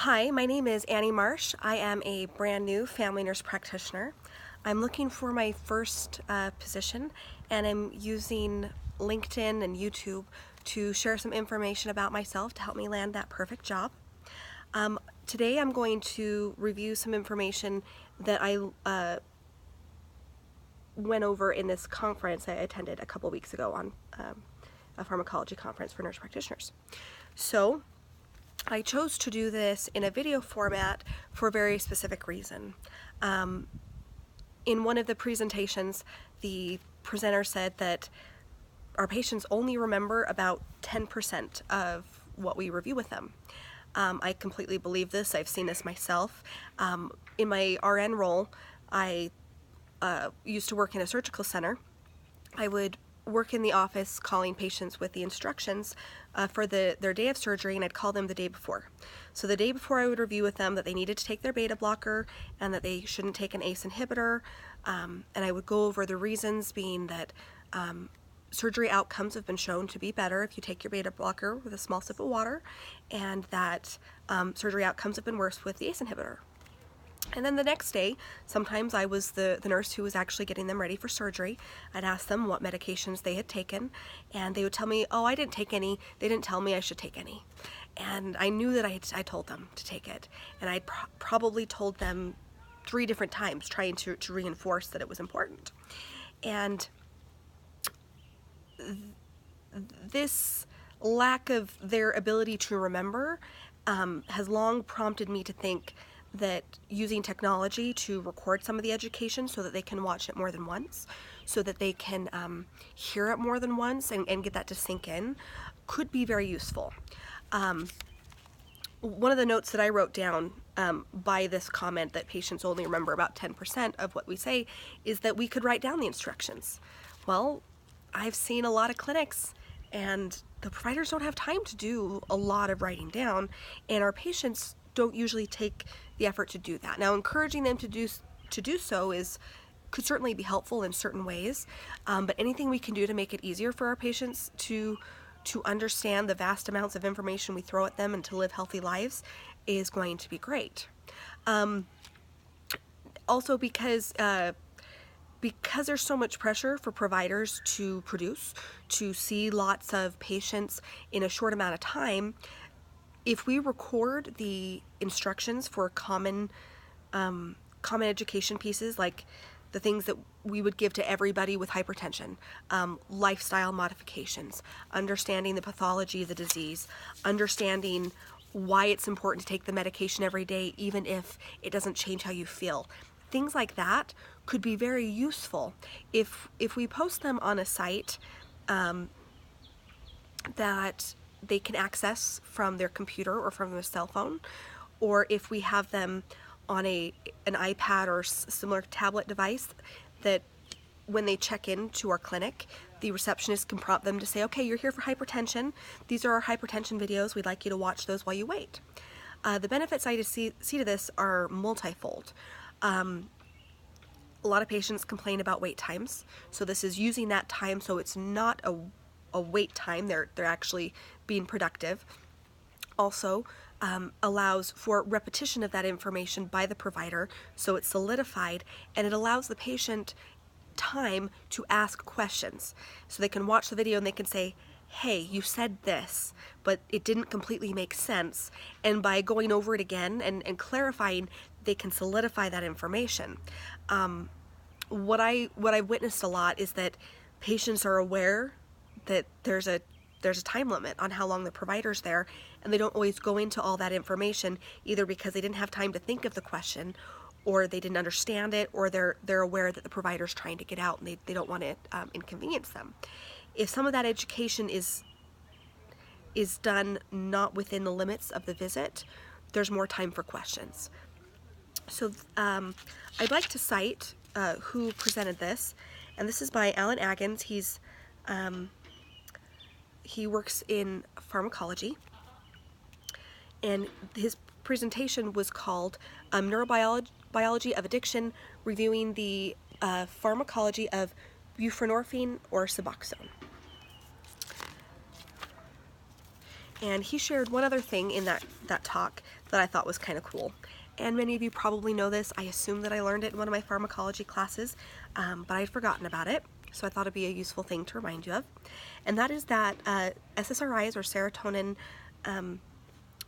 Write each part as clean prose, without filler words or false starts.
Hi, my name is Annie Marsh. I am a brand new family nurse practitioner. I'm looking for my first position, and I'm using LinkedIn and YouTube to share some information about myself to help me land that perfect job. Today I'm going to review some information that I went over in this conference I attended a couple weeks ago on a pharmacology conference for nurse practitioners. So I chose to do this in a video format for a very specific reason. In one of the presentations, the presenter said that our patients only remember about 10% of what we review with them. I completely believe this. I've seen this myself. In my RN role, I used to work in a surgical center. I would work in the office calling patients with the instructions for their day of surgery, and I'd call them the day before. So the day before, I would review with them that they needed to take their beta blocker and that they shouldn't take an ACE inhibitor, and I would go over the reasons, being that surgery outcomes have been shown to be better if you take your beta blocker with a small sip of water, and that surgery outcomes have been worse with the ACE inhibitor. And then the next day, sometimes I was the nurse who was actually getting them ready for surgery. I'd ask them what medications they had taken, and they would tell me, oh, I didn't take any. They didn't tell me I should take any. And I knew that I told them to take it. And I probably told them 3 different times, trying to reinforce that it was important. And this lack of their ability to remember has long prompted me to think that using technology to record some of the education so that they can watch it more than once, so that they can hear it more than once and get that to sink in, could be very useful. One of the notes that I wrote down by this comment that patients only remember about 10% of what we say is that we could write down the instructions. Well, I've seen a lot of clinics, and the providers don't have time to do a lot of writing down, and our patients don't usually take the effort to do that. Now, encouraging them to do so could certainly be helpful in certain ways, but anything we can do to make it easier for our patients to understand the vast amounts of information we throw at them and to live healthy lives is going to be great. Also, because there's so much pressure for providers to see lots of patients in a short amount of time, if we record the instructions for common education pieces, like the things that we would give to everybody with hypertension, lifestyle modifications, understanding the pathology of the disease, understanding why it's important to take the medication every day, even if it doesn't change how you feel. Things like that could be very useful if we post them on a site that they can access from their computer or from their cell phone, or if we have them on an iPad or similar tablet device that when they check in to our clinic, the receptionist can prompt them to say, okay, you're here for hypertension. These are our hypertension videos. We'd like you to watch those while you wait. The benefits I see to this are multifold. A lot of patients complain about wait times, so this is using that time so it's not a wait time. They're actually being productive. Also allows for repetition of that information by the provider, so it's solidified, and it allows the patient time to ask questions. So they can watch the video and they can say, hey, you said this, but it didn't completely make sense. And by going over it again and clarifying, they can solidify that information. What I've witnessed a lot is that patients are aware that there's a time limit on how long the provider's there, and they don't always go into all that information, either because they didn't have time to think of the question, or they didn't understand it, or they're aware that the provider's trying to get out and they don't want to inconvenience them. If some of that education is done not within the limits of the visit, there's more time for questions. So I'd like to cite who presented this, and this is by Jodie Atkins. He works in pharmacology, and his presentation was called Neurobiology of Addiction, Reviewing the Pharmacology of Buprenorphine or Suboxone. And he shared one other thing in that talk that I thought was kind of cool. And many of you probably know this. I assume that I learned it in one of my pharmacology classes, but I'd forgotten about it. So I thought it'd be a useful thing to remind you of. And that is that SSRIs, or serotonin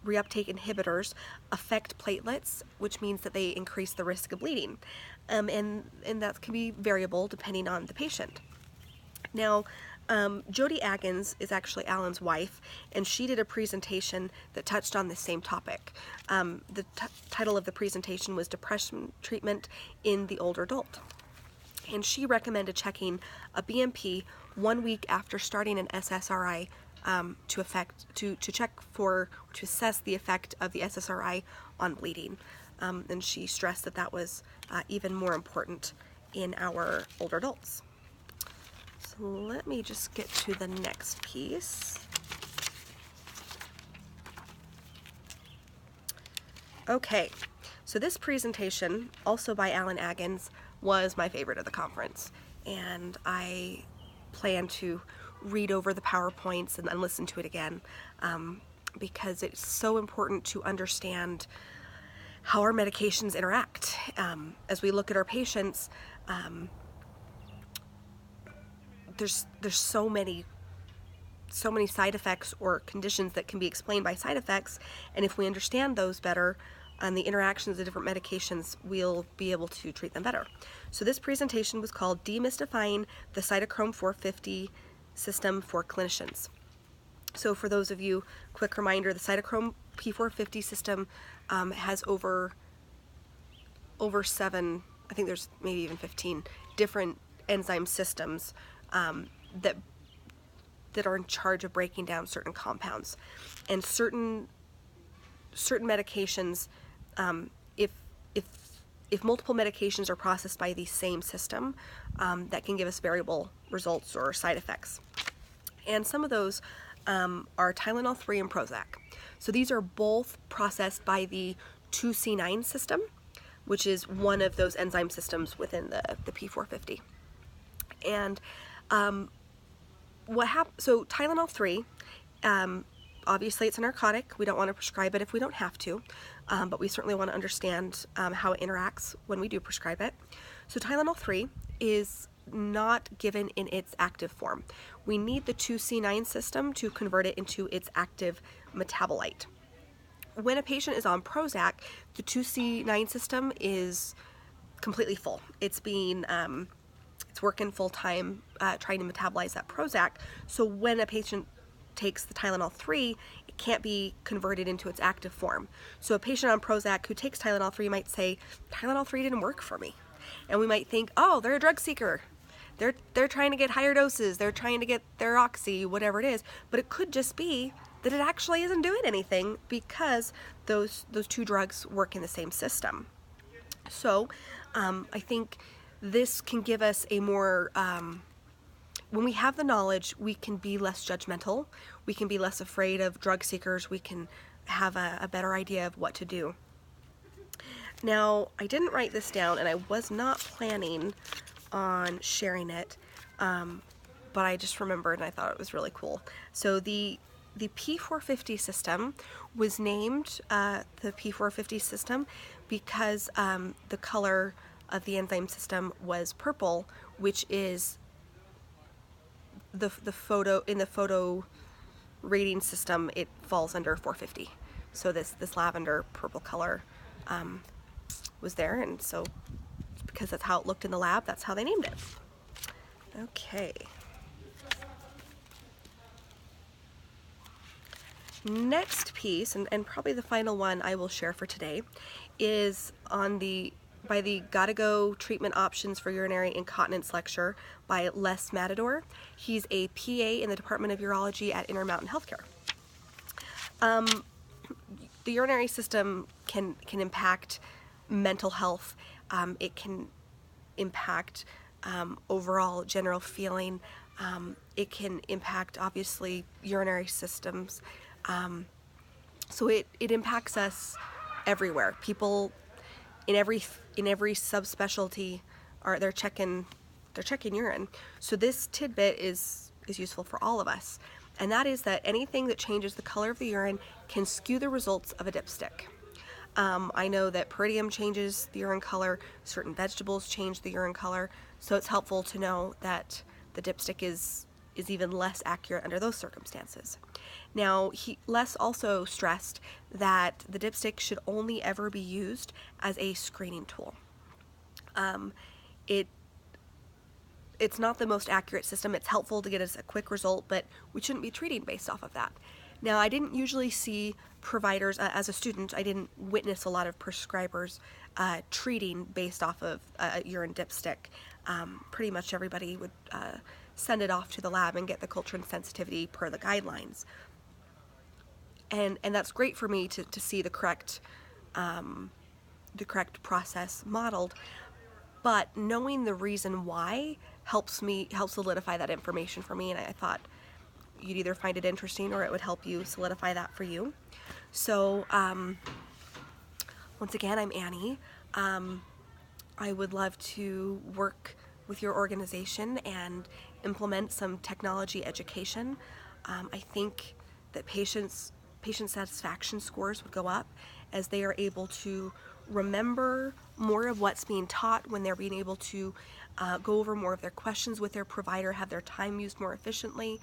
reuptake inhibitors, affect platelets, which means that they increase the risk of bleeding. And that can be variable depending on the patient. Now, Jodie Atkins is actually Alan's wife, and she did a presentation that touched on the same topic. The title of the presentation was Depression Treatment in the Older Adult. And she recommended checking a BMP 1 week after starting an SSRI to assess the effect of the SSRI on bleeding. And she stressed that that was even more important in our older adults. So let me just get to the next piece. Okay, so this presentation, also by Alan Atkins, was my favorite of the conference, and I plan to read over the PowerPoints and then listen to it again, because it's so important to understand how our medications interact. As we look at our patients, there's so many side effects or conditions that can be explained by side effects, and if we understand those better and the interactions of different medications, we'll be able to treat them better. So this presentation was called Demystifying the Cytochrome 450 System for Clinicians. So for those of you, quick reminder, the Cytochrome P450 system has over 7, I think there's maybe even 15 different enzyme systems that are in charge of breaking down certain compounds. And certain medications, if multiple medications are processed by the same system, that can give us variable results or side effects. And some of those are Tylenol 3 and Prozac. So these are both processed by the 2C9 system, which is one of those enzyme systems within the P450. And so Tylenol 3, obviously it's a narcotic. We don't want to prescribe it if we don't have to, but we certainly want to understand how it interacts when we do prescribe it. So Tylenol 3 is not given in its active form. We need the 2C9 system to convert it into its active metabolite. When a patient is on Prozac, the 2C9 system is completely full. It's working full time trying to metabolize that Prozac. So when a patient takes the Tylenol 3, it can't be converted into its active form. So a patient on Prozac who takes Tylenol 3 might say, Tylenol 3 didn't work for me. And we might think, oh, they're a drug seeker. They're trying to get higher doses. They're trying to get their oxy, whatever it is. But it could just be that it actually isn't doing anything because those two drugs work in the same system. So I think this can give us a more, when we have the knowledge, we can be less judgmental. We can be less afraid of drug seekers. We can have a better idea of what to do. Now, I didn't write this down, and I was not planning on sharing it, but I just remembered and I thought it was really cool. So the P450 system was named the P450 system because the color of the enzyme system was purple, which is the photo rating system. It falls under 450. So this lavender purple color was there, and so because that's how it looked in the lab, that's how they named it. Okay. Next piece, and probably the final one I will share for today, is by the Gotta Go Treatment Options for Urinary Incontinence lecture by Les Matador. He's a PA in the Department of Urology at Intermountain Healthcare. The urinary system can impact mental health. It can impact overall general feeling. It can impact, obviously, urinary systems. So it impacts us everywhere. People in every subspecialty they're checking urine. So this tidbit is useful for all of us. and that is that anything that changes the color of the urine can skew the results of a dipstick. I know that peridium changes the urine color, certain vegetables change the urine color, so it's helpful to know that the dipstick is even less accurate under those circumstances. Now, Les also stressed that the dipstick should only ever be used as a screening tool. It's not the most accurate system. It's helpful to get us a quick result, but we shouldn't be treating based off of that. Now, I didn't usually see providers, as a student, I didn't witness a lot of prescribers treating based off of a urine dipstick. Pretty much everybody would send it off to the lab and get the culture and sensitivity per the guidelines. And that's great for me to see the correct process modeled. But knowing the reason why helps solidify that information for me, and I thought you'd either find it interesting or it would help you solidify that for you. So once again, I'm Annie. I would love to work with your organization and implement some technology education. I think that patient satisfaction scores would go up as they are able to remember more of what's being taught, when they're being able to go over more of their questions with their provider, have their time used more efficiently.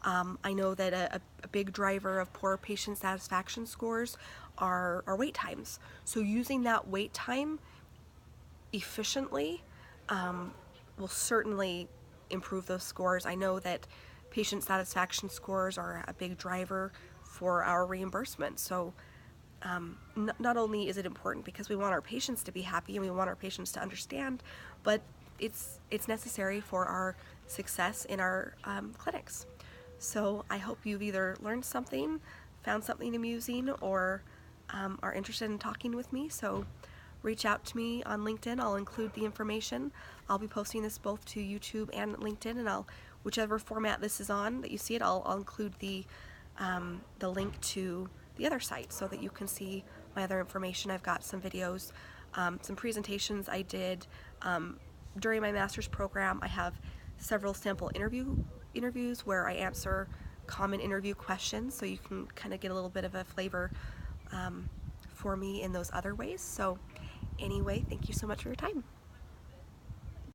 I know that a big driver of poor patient satisfaction scores are wait times. So using that wait time efficiently will certainly improve those scores. I know that patient satisfaction scores are a big driver for our reimbursement. So not only is it important because we want our patients to be happy and we want our patients to understand, but it's necessary for our success in our clinics. So I hope you've either learned something, found something amusing, or are interested in talking with me. So reach out to me on LinkedIn. I'll include the information. I'll be posting this both to YouTube and LinkedIn, and whichever format this is on that you see it, I'll include the link to the other site so that you can see my other information. I've got some videos, some presentations I did during my master's program. I have several sample interviews where I answer common interview questions, so you can kind of get a little bit of a flavor for me in those other ways. So anyway, thank you so much for your time.